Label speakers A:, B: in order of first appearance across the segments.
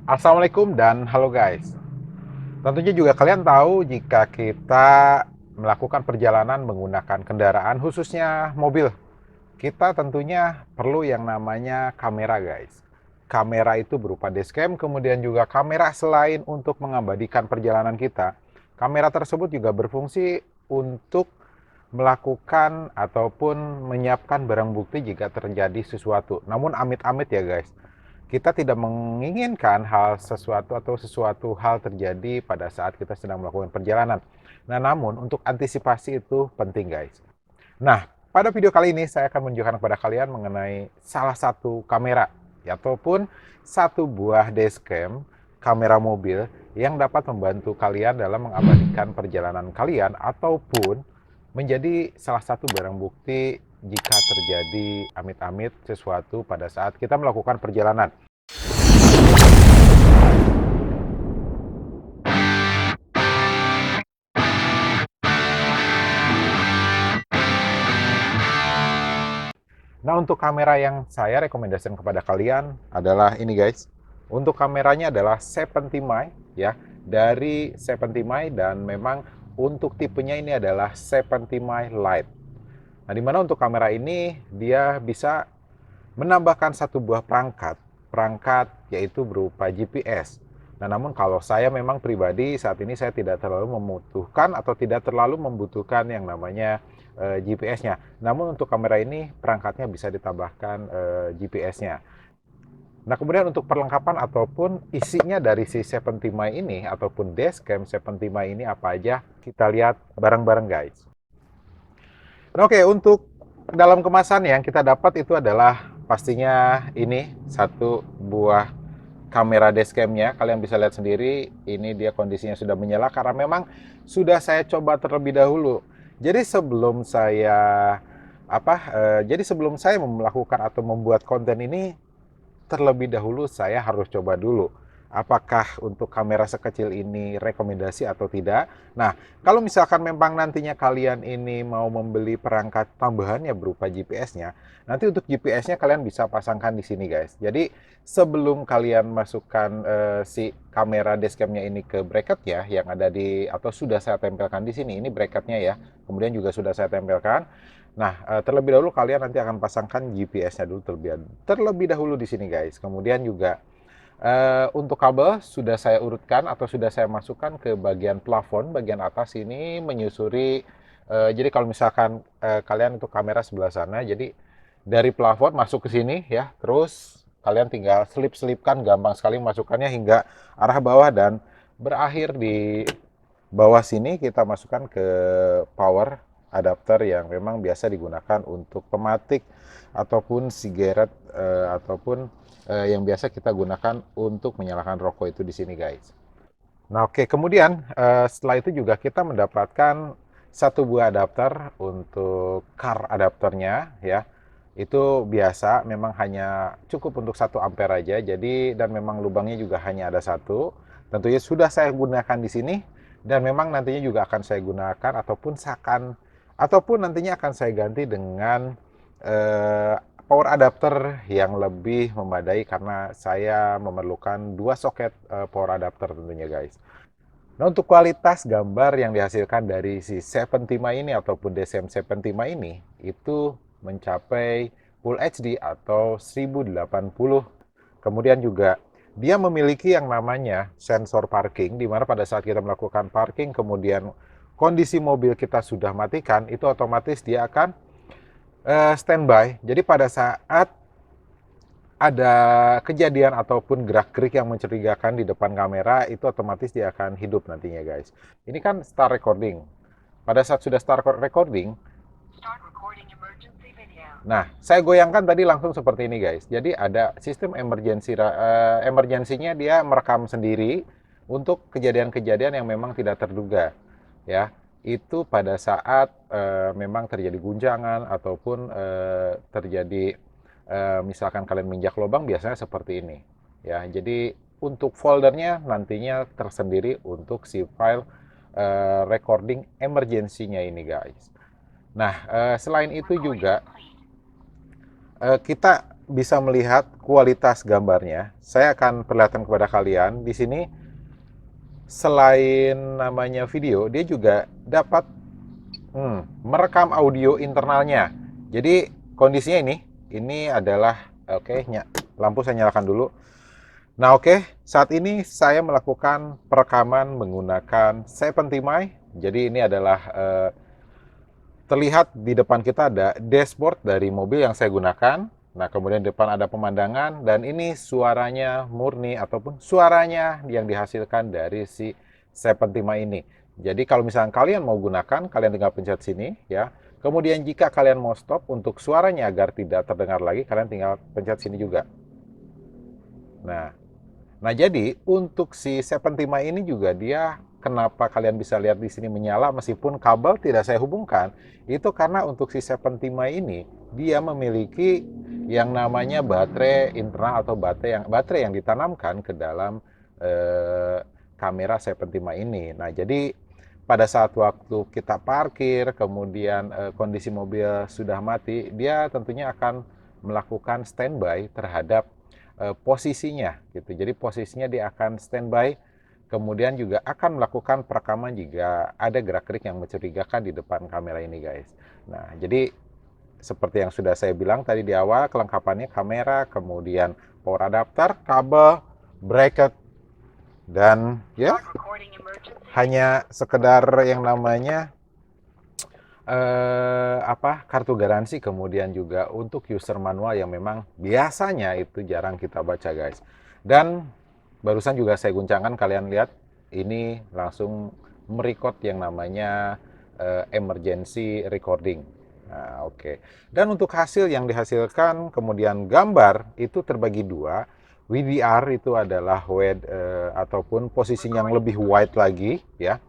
A: Assalamualaikum dan halo guys. Tentunya juga kalian tahu jika kita melakukan perjalanan menggunakan kendaraan khususnya mobil, kita tentunya perlu yang namanya kamera guys. Kamera itu berupa dashcam, kemudian juga kamera selain untuk mengabadikan perjalanan kita. Kamera tersebut juga berfungsi untuk melakukan ataupun menyiapkan barang bukti jika terjadi sesuatu. Namun amit-amit ya guys, kita tidak menginginkan hal sesuatu atau sesuatu hal terjadi pada saat kita sedang melakukan perjalanan. Nah, namun untuk antisipasi itu penting, guys. Nah, pada video kali ini saya akan menunjukkan kepada kalian mengenai salah satu kamera ataupun satu buah dashcam kamera mobil yang dapat membantu kalian dalam mengabadikan perjalanan kalian ataupun menjadi salah satu barang bukti jika terjadi amit-amit sesuatu pada saat kita melakukan perjalanan. Nah, untuk kamera yang saya rekomendasikan kepada kalian adalah ini guys. Untuk kameranya adalah 70 ya, dari 70 dan memang untuk tipenya ini adalah 70 Lite. Nah, dimana untuk kamera ini dia bisa menambahkan satu buah perangkat yaitu berupa GPS. Nah, namun kalau saya memang pribadi saat ini saya tidak terlalu membutuhkan atau tidak terlalu membutuhkan yang namanya GPS-nya. Namun untuk kamera ini perangkatnya bisa ditambahkan GPS-nya. Nah, kemudian untuk perlengkapan ataupun isinya dari si 70 ini ataupun dashcam 70 ini apa aja, kita lihat bareng-bareng guys. Nah, oke, untuk dalam kemasan yang kita dapat itu adalah pastinya ini satu buah kamera dashcamnya. Kalian bisa lihat sendiri, ini dia kondisinya sudah menyala karena memang sudah saya coba terlebih dahulu. Jadi sebelum saya jadi sebelum saya melakukan atau membuat konten ini, terlebih dahulu saya harus coba dulu apakah untuk kamera sekecil ini rekomendasi atau tidak. Nah, kalau misalkan memang nantinya kalian ini mau membeli perangkat tambahannya berupa GPS-nya, nanti untuk GPS-nya kalian bisa pasangkan di sini guys. Jadi sebelum kalian masukkan si kamera dashcam-nya ini ke bracket-nya yang ada di atau sudah saya tempelkan di sini, ini bracket-nya ya. Kemudian juga sudah saya tempelkan. Nah, terlebih dahulu kalian nanti akan pasangkan GPS-nya dulu terlebih dahulu di sini guys. Kemudian juga untuk kabel sudah saya urutkan atau sudah saya masukkan ke bagian plafon, bagian atas ini menyusuri. Jadi kalau misalkan kalian untuk kamera sebelah sana, jadi dari plafon masuk ke sini ya, terus kalian tinggal selip-selipkan, gampang sekali masukkannya hingga arah bawah dan berakhir di bawah sini kita masukkan ke power adapter yang memang biasa digunakan untuk pematik ataupun sigaret ataupun yang biasa kita gunakan untuk menyalakan rokok itu di sini guys. Nah, oke, kemudian setelah itu juga kita mendapatkan satu buah adapter untuk car adapternya ya. Itu biasa, memang hanya cukup untuk 1 ampere aja. Jadi dan memang lubangnya juga hanya ada satu. Tentunya sudah saya gunakan di sini dan memang nantinya juga akan saya gunakan ataupun nantinya akan saya ganti dengan eh, power adapter yang lebih memadai karena saya memerlukan 2 soket power adapter tentunya guys. Nah, untuk kualitas gambar yang dihasilkan dari si 75 ini ataupun DSM 75 ini itu mencapai Full HD atau 1080. Kemudian juga dia memiliki yang namanya sensor parking, di mana pada saat kita melakukan parking kemudian kondisi mobil kita sudah matikan, itu otomatis dia akan standby. Jadi pada saat ada kejadian ataupun gerak-gerik yang mencurigakan di depan kamera, itu otomatis dia akan hidup nantinya guys. Ini kan start recording. Pada saat sudah start recording, nah saya goyangkan tadi langsung seperti ini guys. Jadi ada sistem emergensinya, dia merekam sendiri untuk kejadian-kejadian yang memang tidak terduga ya. Itu pada saat memang terjadi guncangan ataupun terjadi misalkan kalian menginjak lubang, biasanya seperti ini ya. Jadi untuk foldernya nantinya tersendiri untuk si file recording emergensinya ini guys. Nah, selain itu juga kita bisa melihat kualitas gambarnya. Saya akan perlihatkan kepada kalian di sini. Selain namanya video, dia juga dapat merekam audio internalnya. Jadi kondisinya ini adalah lampu saya nyalakan dulu. Nah saat ini saya melakukan perekaman menggunakan 70 mic. Jadi ini adalah terlihat di depan kita ada dashboard dari mobil yang saya gunakan. Nah, kemudian di depan ada pemandangan, dan ini suaranya murni ataupun suaranya yang dihasilkan dari si 75 ini. Jadi kalau misalnya kalian mau gunakan, kalian tinggal pencet sini ya. Kemudian jika kalian mau stop untuk suaranya agar tidak terdengar lagi, kalian tinggal pencet sini juga. Nah, jadi untuk si 75 ini juga dia, kenapa kalian bisa lihat di sini menyala meskipun kabel tidak saya hubungkan, itu karena untuk si 75 ini dia memiliki yang namanya baterai internal atau baterai yang ditanamkan ke dalam kamera 75 ini. Nah, jadi pada saat waktu kita parkir, kemudian kondisi mobil sudah mati, dia tentunya akan melakukan standby terhadap posisinya gitu. Jadi posisinya dia akan standby, kemudian juga akan melakukan perekaman jika ada gerak-gerik yang mencurigakan di depan kamera ini, guys. Nah, jadi seperti yang sudah saya bilang tadi di awal, kelengkapannya kamera, kemudian power adapter, kabel, bracket, dan ya hanya sekedar yang namanya kartu garansi, kemudian juga untuk user manual yang memang biasanya itu jarang kita baca, guys. Dan barusan juga saya guncangkan, kalian lihat ini langsung merecord yang namanya emergency recording. Nah, Dan untuk hasil yang dihasilkan, kemudian gambar itu terbagi dua. WDR itu adalah wide ataupun posisi yang lebih wide lagi ya.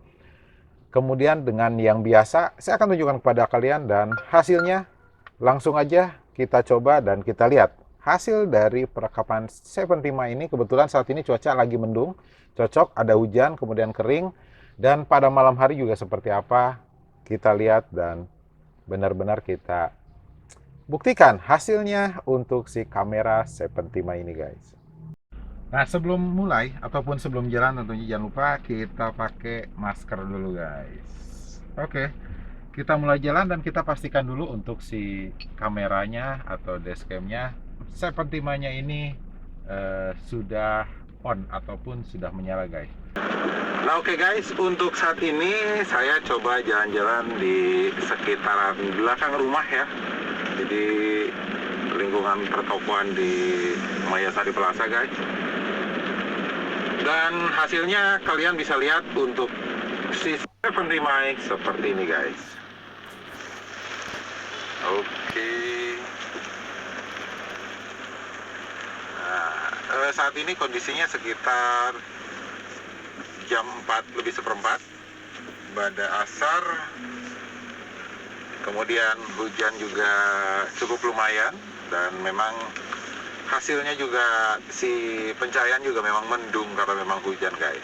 A: Kemudian dengan yang biasa, saya akan tunjukkan kepada kalian, dan hasilnya langsung aja kita coba dan kita lihat. Hasil dari perekaman 75 ini, kebetulan saat ini cuaca lagi mendung, cocok, ada hujan, kemudian kering, dan pada malam hari juga seperti apa, kita lihat dan benar-benar kita buktikan hasilnya untuk si kamera 75 ini, guys. Nah, sebelum mulai ataupun sebelum jalan, tentunya jangan lupa kita pakai masker dulu, guys. Kita mulai jalan dan kita pastikan dulu untuk si kameranya atau dashcamnya 75-nya ini sudah on ataupun sudah menyala, guys. Nah, guys, untuk saat ini saya coba jalan-jalan di sekitaran belakang rumah ya. Jadi lingkungan pertokoan di Mayasari Plaza, guys. Dan hasilnya kalian bisa lihat untuk si 70 mic seperti ini, guys. Nah, saat ini kondisinya sekitar jam 4 lebih seperempat, pada asar, kemudian hujan juga cukup lumayan, dan memang hasilnya juga si pencahayaan juga memang mendung karena memang hujan, guys.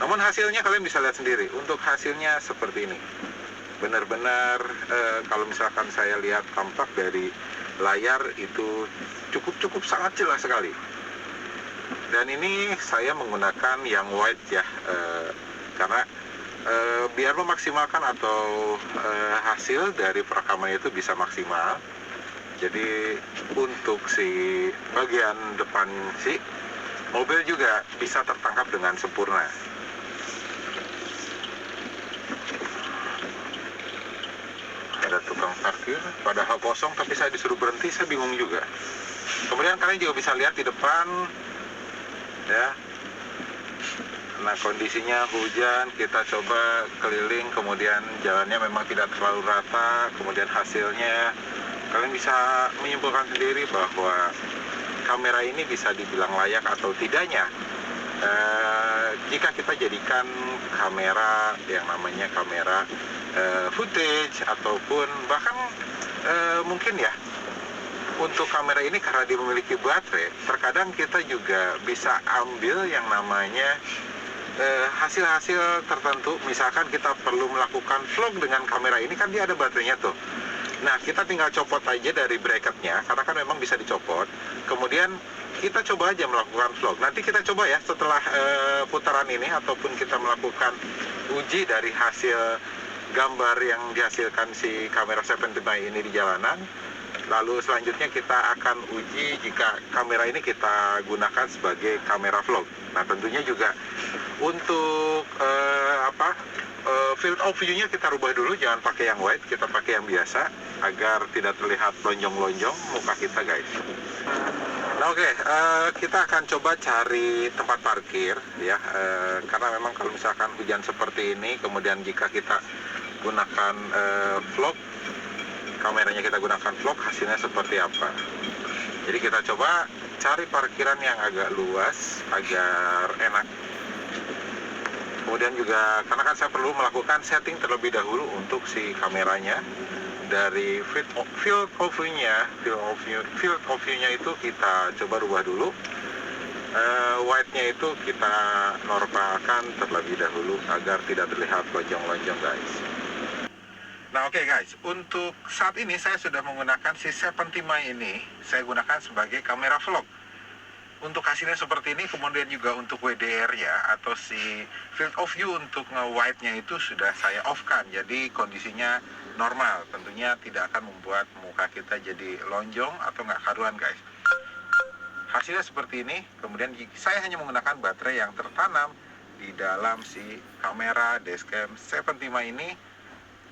A: Namun hasilnya kalian bisa lihat sendiri. Untuk hasilnya seperti ini. Benar-benar kalau misalkan saya lihat tampak dari layar itu cukup sangat jelas sekali. Dan ini saya menggunakan yang wide ya, karena biar memaksimalkan atau hasil dari perekaman itu bisa maksimal. Jadi untuk si bagian depan si mobil juga bisa tertangkap dengan sempurna. Ada tukang parkir padahal kosong, tapi saya disuruh berhenti, saya bingung juga. Kemudian kalian juga bisa lihat di depan ya. Nah, kondisinya hujan, kita coba keliling, kemudian jalannya memang tidak terlalu rata, kemudian hasilnya kalian bisa menyimpulkan sendiri bahwa kamera ini bisa dibilang layak atau tidaknya jika kita jadikan kamera yang namanya kamera footage, ataupun bahkan mungkin ya untuk kamera ini karena dia memiliki baterai, terkadang kita juga bisa ambil yang namanya hasil-hasil tertentu. Misalkan kita perlu melakukan vlog dengan kamera ini, kan dia ada baterainya tuh. Nah, kita tinggal copot aja dari bracketnya, karena kan memang bisa dicopot. Kemudian kita coba aja melakukan vlog. Nanti kita coba ya setelah putaran ini, ataupun kita melakukan uji dari hasil gambar yang dihasilkan si kamera 70 ini di jalanan. Lalu selanjutnya kita akan uji jika kamera ini kita gunakan sebagai kamera vlog. Nah, tentunya juga untuk field of view-nya kita rubah dulu, jangan pakai yang wide, kita pakai yang biasa agar tidak terlihat lonjong-lonjong muka kita, guys. Nah, oke, kita akan coba cari tempat parkir ya, karena memang kalau misalkan hujan seperti ini, kemudian jika kita gunakan vlog, kameranya kita gunakan vlog, hasilnya seperti apa. Jadi kita coba cari parkiran yang agak luas agar enak. Kemudian juga karena kan saya perlu melakukan setting terlebih dahulu untuk si kameranya. Dari field of view-nya itu kita coba rubah dulu. Wide-nya itu kita normalkan terlebih dahulu agar tidak terlihat lonjong-lonjong, guys. Nah, oke, guys, untuk saat ini saya sudah menggunakan si 70 ini, saya gunakan sebagai kamera vlog. Untuk hasilnya seperti ini, kemudian juga untuk WDR ya, atau si field of view untuk nge-wide-nya itu sudah saya off-kan, jadi kondisinya normal. Tentunya tidak akan membuat muka kita jadi lonjong atau nggak karuan, guys. Hasilnya seperti ini, kemudian saya hanya menggunakan baterai yang tertanam di dalam si kamera dashcam 70 ini.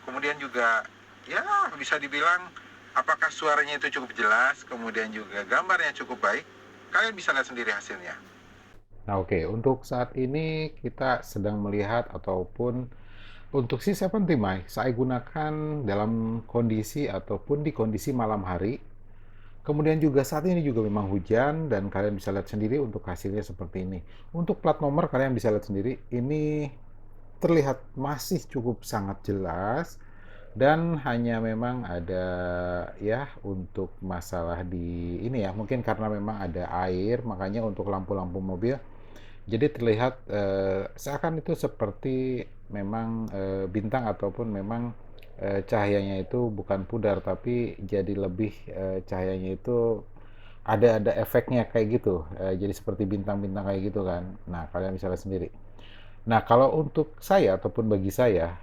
A: Kemudian juga, ya bisa dibilang apakah suaranya itu cukup jelas, kemudian juga gambarnya cukup baik. Kalian bisa lihat sendiri hasilnya. Nah, oke, untuk saat ini kita sedang melihat ataupun untuk si 70 saya gunakan dalam kondisi ataupun di kondisi malam hari. Kemudian juga saat ini juga memang hujan dan kalian bisa lihat sendiri untuk hasilnya seperti ini. Untuk plat nomor kalian bisa lihat sendiri, ini terlihat masih cukup sangat jelas. Dan hanya memang ada ya untuk masalah di ini ya, mungkin karena memang ada air, makanya untuk lampu-lampu mobil jadi terlihat seakan itu seperti memang bintang ataupun memang cahayanya itu bukan pudar tapi jadi lebih cahayanya itu ada efeknya kayak gitu. Jadi seperti bintang-bintang kayak gitu kan. Nah, kalian bisa lihat sendiri. Nah, kalau untuk saya ataupun bagi saya,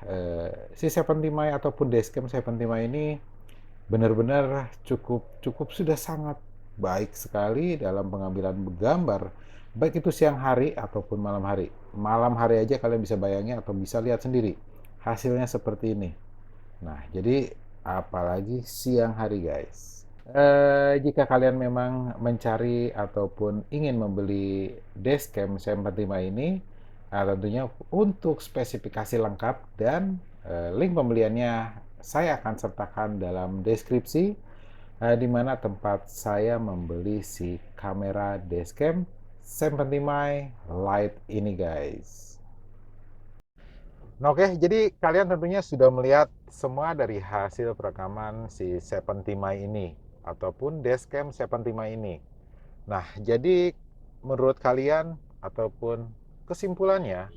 A: si 75 ataupun dashcam 75 ini benar-benar cukup cukup sudah sangat baik sekali dalam pengambilan gambar, baik itu siang hari ataupun malam hari. Malam hari aja kalian bisa bayangin atau bisa lihat sendiri hasilnya seperti ini. Nah, jadi apalagi siang hari, guys. Jika kalian memang mencari ataupun ingin membeli dashcam 75 ini, nah tentunya untuk spesifikasi lengkap dan link pembeliannya saya akan sertakan dalam deskripsi, di mana tempat saya membeli si kamera dashcam 75 Lite ini, guys. Nah, oke, jadi kalian tentunya sudah melihat semua dari hasil perekaman si 75 ini ataupun dashcam 75 ini. Nah, jadi menurut kalian ataupun kesimpulannya,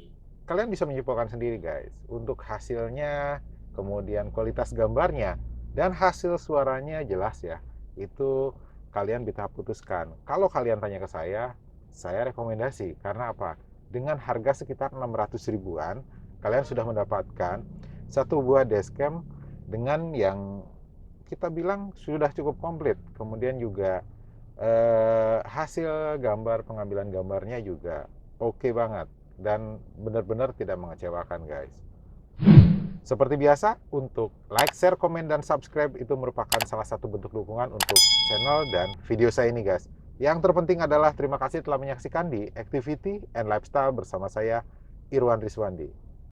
A: kalian bisa menyimpulkan sendiri, guys. Untuk hasilnya, kemudian kualitas gambarnya, dan hasil suaranya jelas ya. Itu kalian bisa putuskan. Kalau kalian tanya ke saya rekomendasi. Karena apa? Dengan harga sekitar 600 ribuan, kalian sudah mendapatkan satu buah dashcam dengan yang kita bilang sudah cukup komplit. Kemudian juga hasil gambar, pengambilan gambarnya juga oke banget dan benar-benar tidak mengecewakan, guys. Seperti biasa, untuk like, share, komen, dan subscribe itu merupakan salah satu bentuk dukungan untuk channel dan video saya ini, guys. Yang terpenting adalah terima kasih telah menyaksikan di Activity and Lifestyle bersama saya, Irwan Rizwandi.